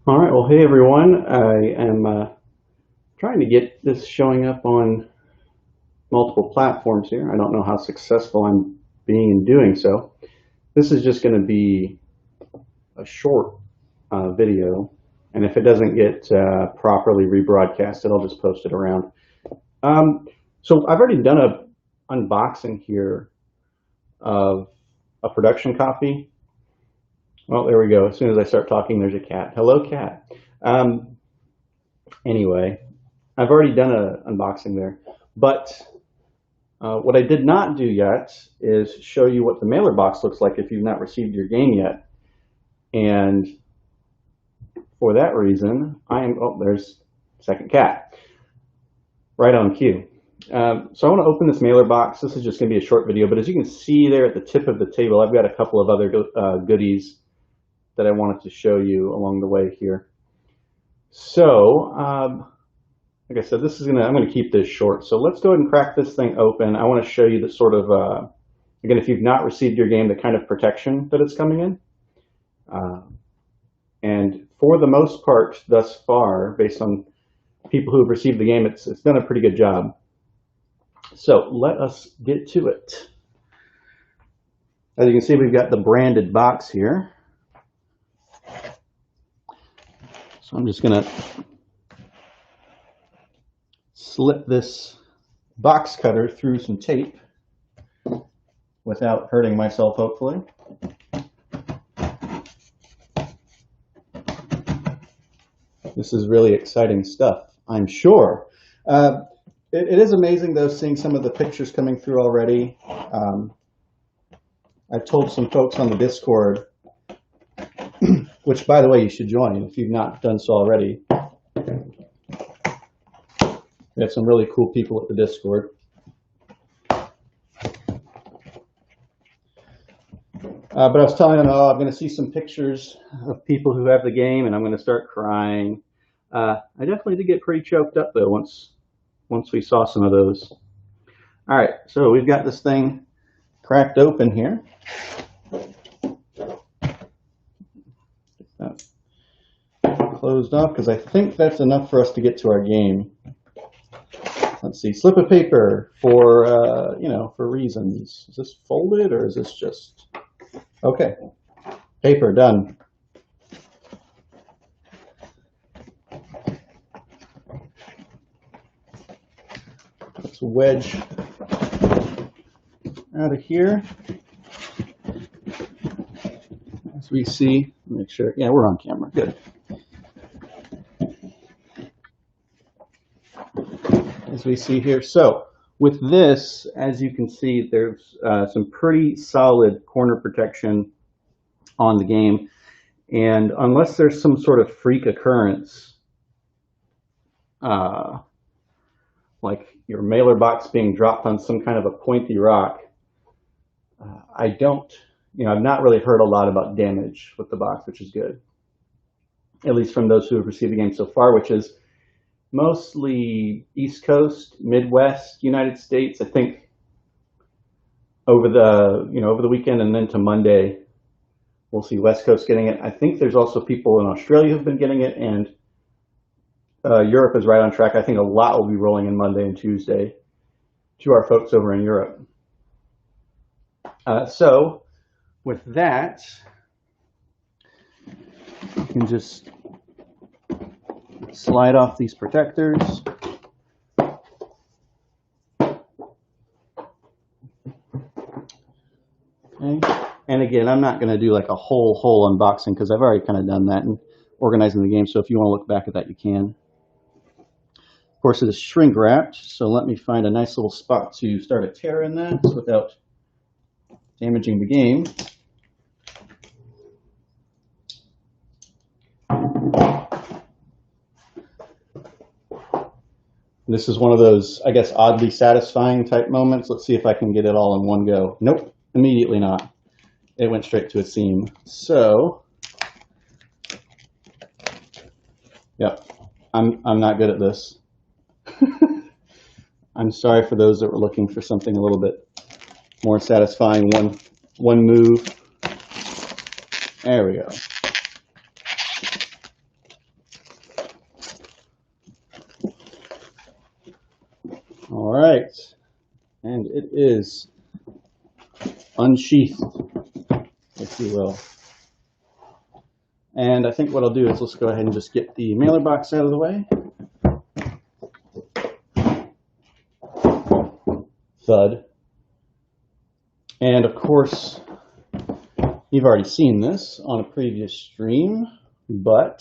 All right, well, hey everyone. I am trying to get this showing up on multiple platforms here. I don't know how successful I'm being in doing so. This is just going to be a short video, and if it doesn't get properly rebroadcasted, I'll just post it around. Um, so I've already done a unboxing here of a production copy. Well, there we go. As soon as I start talking, there's a cat. Hello, cat. Um, anyway, I've already done an unboxing there, but what I did not do yet is show you what the mailer box looks like if you've not received your game yet. And for that reason, oh, there's second cat, right on cue. So I want to open this mailer box. This is just going to be a short video, but as you can see there at the tip of the table, I've got a couple of other goodies that I wanted to show you along the way here. So, like I said, I'm going to keep this short. So let's go ahead and crack this thing open. I want to show you the sort of, again, if you've not received your game, the kind of protection that it's coming in. And for the most part, thus far, based on people who have received the game, it's done a pretty good job. So let us get to it. As you can see, we've got the branded box here. So I'm just going to slip this box cutter through some tape without hurting myself, hopefully. This is really exciting stuff, I'm sure. It is amazing, though, seeing some of the pictures coming through already. I've told some folks on the Discord, which, by the way, you should join if you've not done so already. We have some really cool people at the Discord. But I was telling them, oh, I'm going to see some pictures of people who have the game, and I'm going to start crying. I definitely did get pretty choked up, though, once we saw some of those. All right, so we've got this thing cracked open here. Closed off, because I think that's enough for us to get to our game. Let's see, slip of paper for, for reasons. Is this folded or is this just, okay, paper, done. Let's wedge out of here. As we see, make sure, yeah, we're on camera, good. As we see here. So with this, as you can see, there's some pretty solid corner protection on the game. And unless there's some sort of freak occurrence, like your mailer box being dropped on some kind of a pointy rock, I've not really heard a lot about damage with the box, which is good. At least from those who have received the game so far, which is mostly East Coast, Midwest, United States. I think over the weekend and then to Monday, we'll see West Coast getting it. I think there's also people in Australia who've been getting it, and Europe is right on track. I think a lot will be rolling in Monday and Tuesday to our folks over in Europe. So with that, you can just slide off these protectors. Okay. And again, I'm not going to do like a whole unboxing because I've already kind of done that and organizing the game. So if you want to look back at that, you can. Of course, it is shrink wrapped. So let me find a nice little spot to start a tear in that without damaging the game. This is one of those, I guess, oddly satisfying type moments. Let's see if I can get it all in one go. Nope, immediately not. It went straight to a seam. So, yep, I'm not good at this. I'm sorry for those that were looking for something a little bit more satisfying. One move. There we go. right, and it is unsheathed, if you will. And I think what I'll do is let's go ahead and just get the mailer box out of the way. Thud. And of course, you've already seen this on a previous stream, but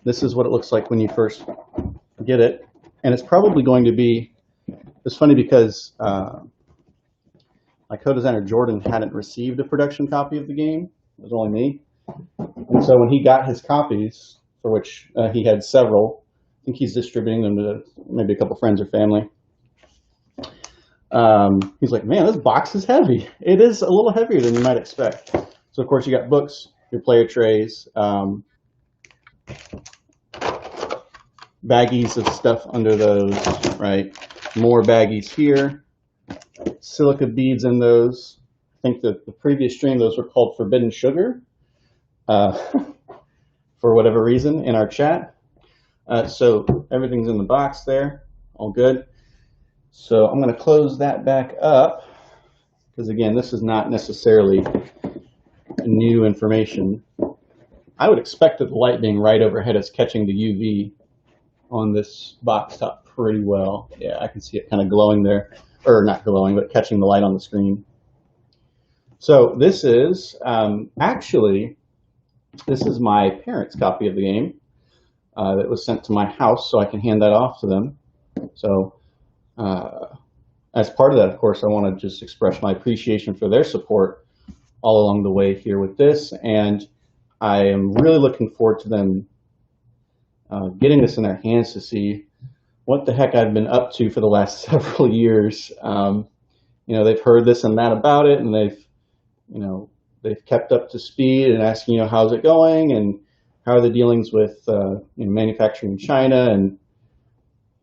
this is what it looks like when you first get it. And it's probably going to be, it's funny because my co-designer Jordan hadn't received a production copy of the game. It was only me. And so when he got his copies, for which he had several, I think he's distributing them to maybe a couple friends or family. He's like, man, this box is heavy. It is a little heavier than you might expect. So of course you got books, your player trays, baggies of stuff under those, right? More baggies here, silica beads in those. I think the previous stream, those were called Forbidden Sugar, for whatever reason in our chat. So everything's in the box there, all good. So I'm going to close that back up because again, this is not necessarily new information. I would expect that the light being right overhead is catching the UV on this box top pretty well. Yeah, I can see it kind of glowing there, or not glowing, but catching the light on the screen. So this is actually, this is my parents' copy of the game that was sent to my house, so I can hand that off to them. So as part of that, of course, I want to just express my appreciation for their support all along the way here with this, and I am really looking forward to them getting this in their hands to see what the heck I've been up to for the last several years. You know, they've heard this and that about it, and they've kept up to speed and asking, how's it going, and how are the dealings with manufacturing in China, and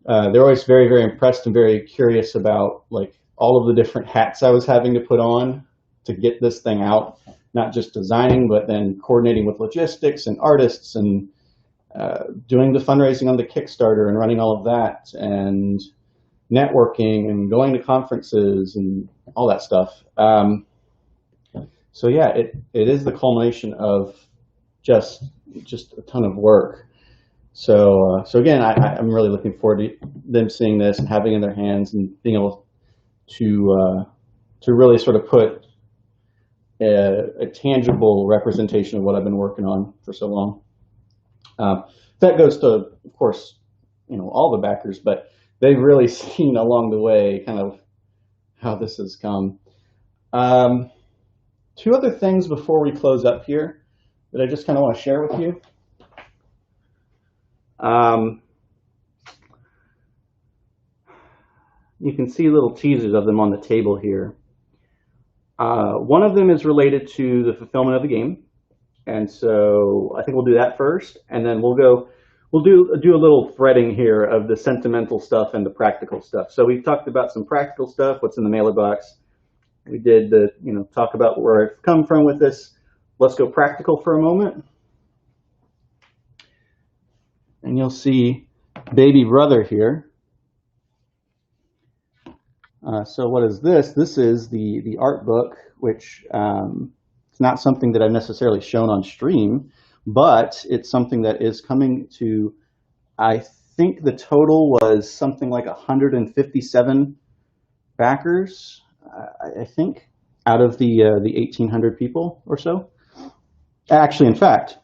they're always very, very impressed and very curious about like all of the different hats I was having to put on to get this thing out, not just designing, but then coordinating with logistics and artists and doing the fundraising on the Kickstarter and running all of that and networking and going to conferences and all that stuff. So yeah, it is the culmination of just a ton of work. So again, I'm really looking forward to them seeing this and having it in their hands and being able to really sort of put a tangible representation of what I've been working on for so long. That goes to, of course, all the backers, but they've really seen along the way kind of how this has come. Two other things before we close up here that I just kind of want to share with you. You can see little teasers of them on the table here. One of them is related to the fulfillment of the game, and so I think we'll do that first, and then we'll do a little threading here of the sentimental stuff and the practical stuff. So we've talked about some practical stuff, what's in the mailer box. We did talk about where I've come from with this. Let's go practical for a moment. And you'll see baby brother here. So what is this? This is the art book, which it's not something that I've necessarily shown on stream, but it's something that is coming to, I think the total was something like 157 backers, I think, out of the 1,800 people or so. Actually, in fact,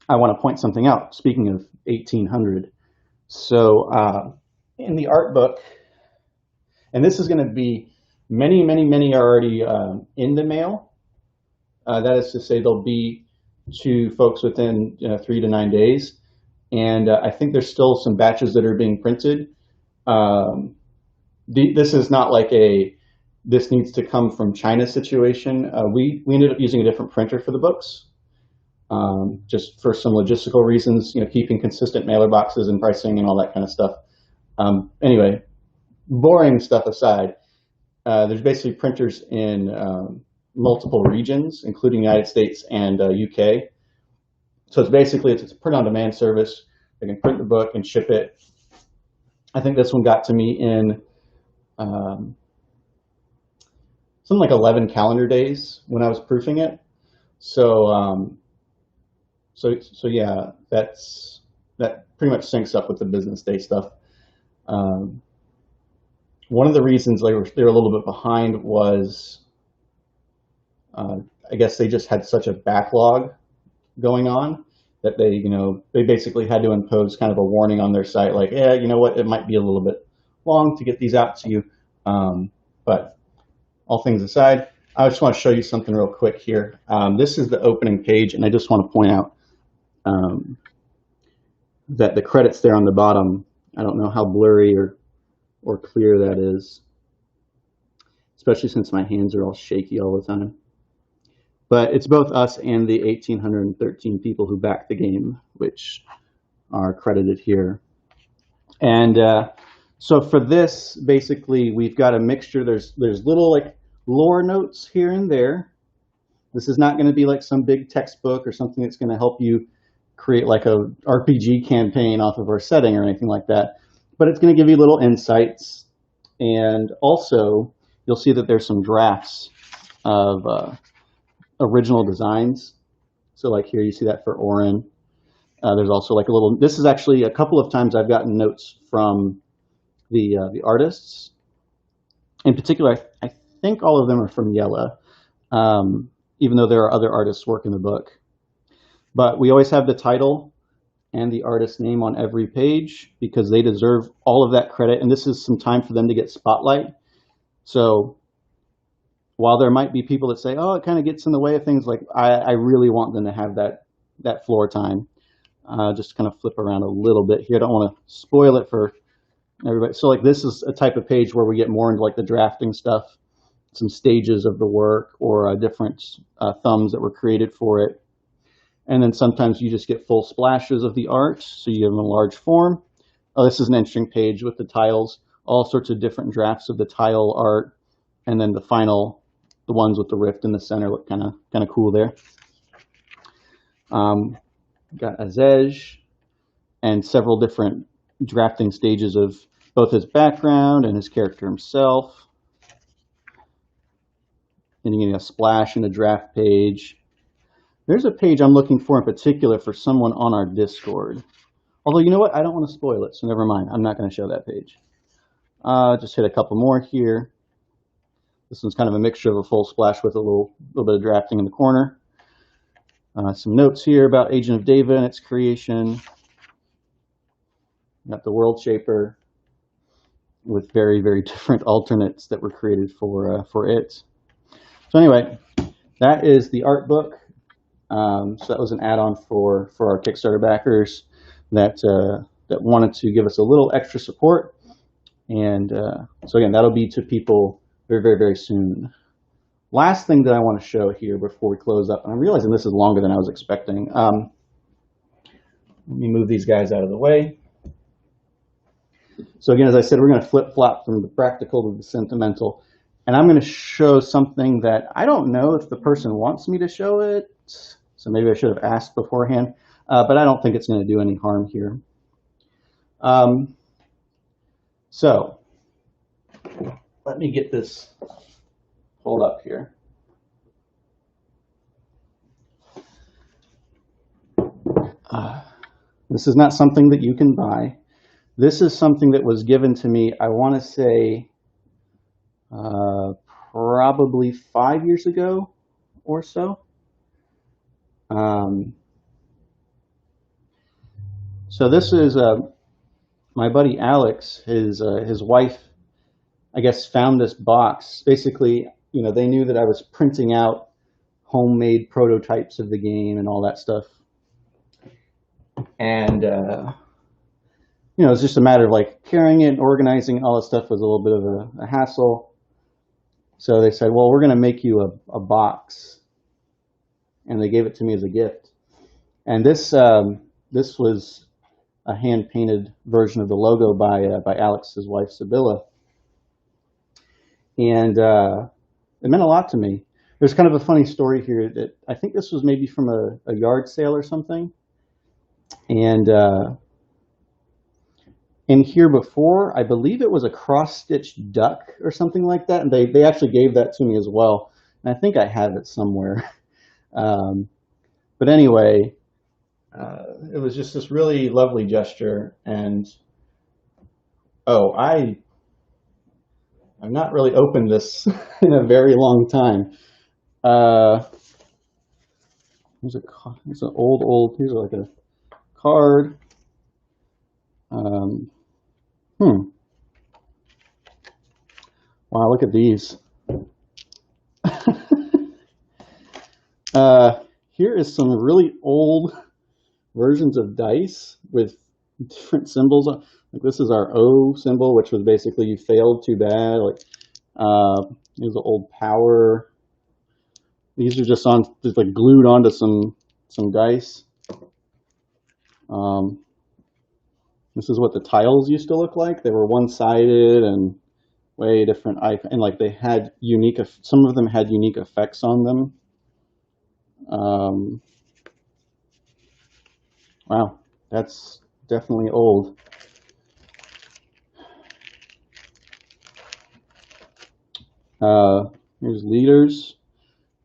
I want to point something out, speaking of 1,800. So in the art book, and this is going to be many are already in the mail. That is to say, they'll be to folks within 3 to 9 days. And I think there's still some batches that are being printed. This is not like this needs to come from China situation. We ended up using a different printer for the books, just for some logistical reasons, keeping consistent mailer boxes and pricing and all that kind of stuff. Anyway, boring stuff aside, there's basically printers in multiple regions, including the United States and UK. So it's basically, it's a print-on-demand service. They can print the book and ship it I think this one got to me in um, something like 11 calendar days when I was proofing it. So, so yeah, that pretty much syncs up with the business day stuff. Um, One of the reasons they were a little bit behind was, uh, I guess they just had such a backlog going on that they basically had to impose kind of a warning on their site, like, yeah, you know what, it might be a little bit long to get these out to you. But all things aside, I just want to show you something real quick here. This is the opening page, and I just want to point out that the credits there on the bottom, I don't know how blurry or clear that is, especially since my hands are all shaky all the time. But it's both us and the 1,813 people who backed the game, which are credited here. And so for this, basically, we've got a mixture. There's little like lore notes here and there. This is not going to be like some big textbook or something that's going to help you create like a RPG campaign off of our setting or anything like that. But it's going to give you little insights. And also, you'll see that there's some drafts of original designs. So like here, you see that for Orin. There's also like a little, this is actually a couple of times I've gotten notes from the artists. In particular, I think all of them are from Yella, even though there are other artists working the book. But we always have the title and the artist's name on every page because they deserve all of that credit. And this is some time for them to get spotlight. So while there might be people that say, oh, it kind of gets in the way of things, like I really want them to have that floor time. Just kind of flip around a little bit here. I don't want to spoil it for everybody. So like this is a type of page where we get more into like the drafting stuff, some stages of the work, or different thumbs that were created for it. And then sometimes you just get full splashes of the art, so you have them in large form. Oh, this is an interesting page with the tiles, all sorts of different drafts of the tile art, and then the final, the ones with the rift in the center look kind of cool there. Got Azej and several different drafting stages of both his background and his character himself. And you get a splash in a draft page. There's a page I'm looking for in particular for someone on our Discord. Although, you know what? I don't want to spoil it, so never mind. I'm not going to show that page. Just hit a couple more here. This one's kind of a mixture of a full splash with a little bit of drafting in the corner. Some notes here about Agent of Deva and its creation. Got the World Shaper with very, very different alternates that were created for it. So anyway, that is the art book. So that was an add-on for our Kickstarter backers that wanted to give us a little extra support. And so again, that'll be to people very, very, very soon. Last thing that I want to show here before we close up, and I'm realizing this is longer than I was expecting. Let me move these guys out of the way. So again, as I said, we're going to flip-flop from the practical to the sentimental. And I'm going to show something that I don't know if the person wants me to show it. So maybe I should have asked beforehand. But I don't think it's going to do any harm here. So let me get this pulled up here. This is not something that you can buy. This is something that was given to me, I want to say, probably 5 years ago or so. So this is my buddy Alex. His wife, I guess, found this box. Basically, you know, they knew that I was printing out homemade prototypes of the game and all that stuff. And you know, it's just a matter of like carrying it and organizing it. All that stuff was a little bit of a hassle. So they said, well, we're going to make you a box. And they gave it to me as a gift. And this was a hand-painted version of the logo by Alex's wife, Sibylla. And it meant a lot to me. There's kind of a funny story here that I think this was maybe from a yard sale or something. And in here before. I believe it was a cross-stitched duck or something like that, and they actually gave that to me as well. And I think I have it somewhere. But anyway, it was just this really lovely gesture, and oh, I've not really opened this in a very long time. Here's an here's like a card. Wow, look at these. Here is some really old versions of dice with different symbols. Like this is our O symbol, which was basically you failed, too bad. Like here's an old power. These are just like glued onto some dice. This is what the tiles used to look like. They were one-sided and way different. And like they had some of them had unique effects on them. Wow, that's definitely old. Here's leaders.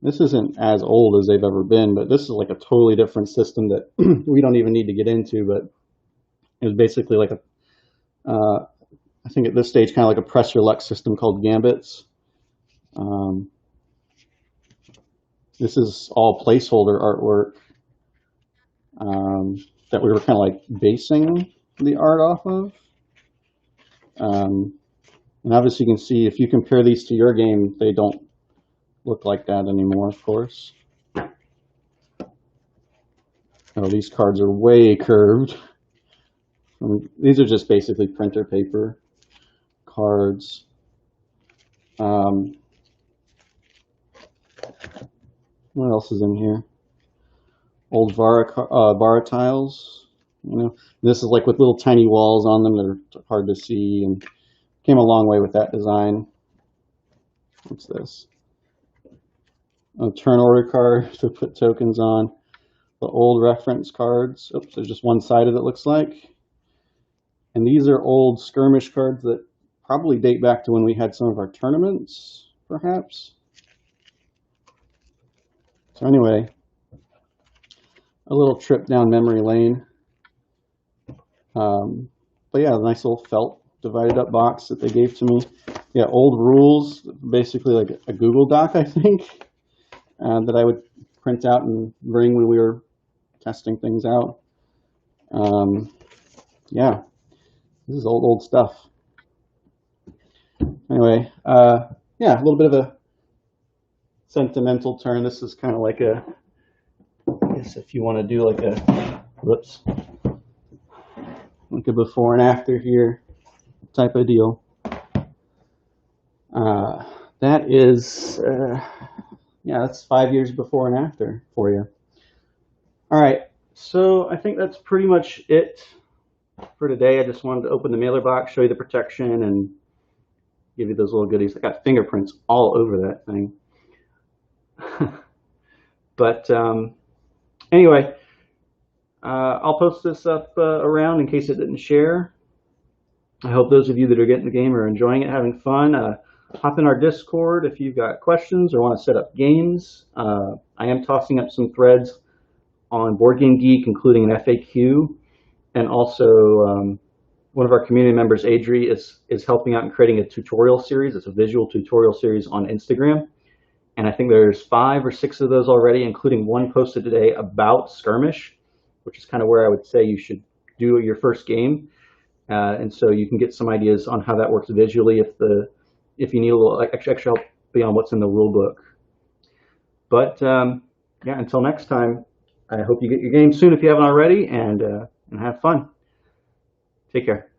This isn't as old as they've ever been, but this is like a totally different system that we don't even need to get into, but it was basically like I think at this stage, kind of like a press your luck system called Gambits. This is all placeholder artwork that we were kind of like basing the art off of. And obviously you can see if you compare these to your game, they don't look like that anymore, of course. Oh, these cards are way curved. These are just basically printer paper cards. What else is in here? Old Vara tiles. You know, this is like with little tiny walls on them that are hard to see, and came a long way with that design. What's this? A turn order card to put tokens on. The old reference cards. Oops, there's just one-sided it looks like. And these are old skirmish cards that probably date back to when we had some of our tournaments, perhaps. So anyway, a little trip down memory lane. But yeah, a nice little felt divided up box that they gave to me. Yeah, old rules, basically like a Google Doc, I think, that I would print out and bring when we were testing things out. Yeah, this is old stuff. Anyway, yeah, a little bit of a sentimental turn. This is kind of like a, I guess if you want to do like a, whoops, like a before and after here type of deal. That is, yeah, that's 5 years before and after for you. All right, so I think that's pretty much it for today. I just wanted to open the mailer box, show you the protection, and give you those little goodies. I got fingerprints all over that thing. But anyway, I'll post this up around in case it didn't share. I hope those of you that are getting the game are enjoying it, having fun. Hop in our Discord if you've got questions or want to set up games. I am tossing up some threads on Board Game Geek, including an FAQ, and also one of our community members, Adri, is helping out in creating a tutorial series. It's a visual tutorial series on Instagram. And I think there's 5 or 6 of those already, including one posted today about skirmish, which is kind of where I would say you should do your first game. And so you can get some ideas on how that works visually if you need a little extra help beyond what's in the rule book. But yeah, until next time, I hope you get your game soon if you haven't already, and have fun. Take care.